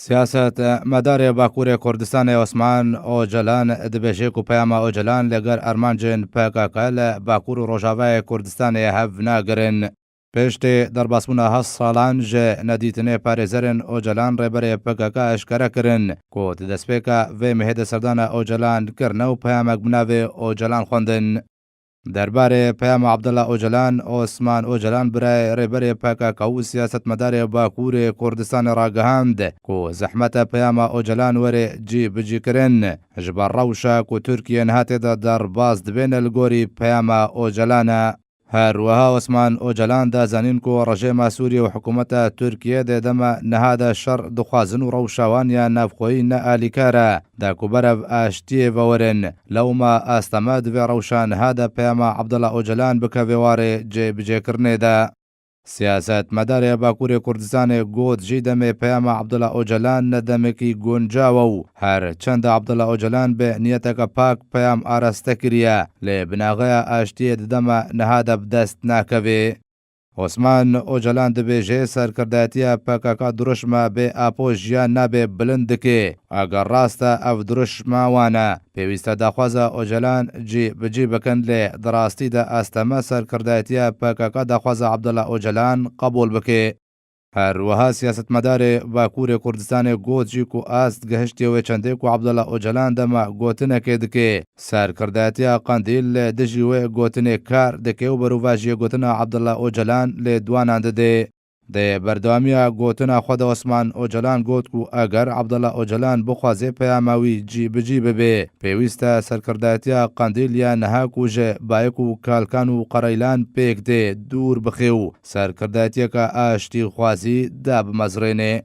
سیاست مدار باکوور کردستان عثمان اوجلان دبیجه کو پیام اوجلان لگر ارمانجن پکاکا ل باکوور روجاوای کردستان هف ناگرن پشت در باسمونه هست سالان جه ندیتنه پارزرن اوجلان ریبر پکاکا اشکره کرن کو دسپیکا و مهد سردان اوجلان کرنه و پیام بناوه اوجلان خوندن درباره پیام عبدالله اوجلان عثمان اوجلان برای ریبر پکاکا و سیاست مدار باکوور کردستان را گهاند کو زحمت پیام اوجلان وره جی بجی کرن جبر روشا کو ترکیه نهات در باز دبین الگوری پیام اوجلان هروها عثمان اوجلان دا زنین کو رژیم سوریه و حکومت ترکیه د دم نهاد شر دخوازن و روشاوان یا نفخوی نه آلیکاره دا کوبرف اشتی ورن لو ما استمد و روشان هذا پیام عبدالله اوجلان بکویوار جی بجی کرنه دا سیاست مدار باکوور کردستان گود جیدم پیام عبدالله اوجلان ندمکی گونجاو هر چند عبدالله اوجلان به نیتک پاک پیام آرسته کریه لبناغه اشتی دم نهاد بدست ناکوی عثمان اوجلان دبیجه سرکرداتی پکاکا درشما به اپوش یا نبه بلند که اگر راست اف درشما وانه پیوسته دخوازه اوجلان جی بجی بکن لی دراستی ده استمه سرکرداتی پکاکا دخوازه عبدالله اوجلان قبول بکه هر وها سیاست مدار باکوور کردستان گوت جی کو است گهشتی و چنده کو عبدالله اوجلان دما گوتنه که دکه سرکرداتی قندیل دجی و گوتنه کار دکه و برواجی گوتنه عبدالله اوجلان لی دوانند ده د بردوامی گوتنه خود عثمان اوجلان گوت کو اگر عبدالله اوجلان بخوازه پیاموی جی بجی ببه پیوسته سرکرداتی قندیل یا نها کوجه بایکو کالکان و قریلان پیک ده دور بخیو سرکرداتی که آشتی خوازی داب مزرینه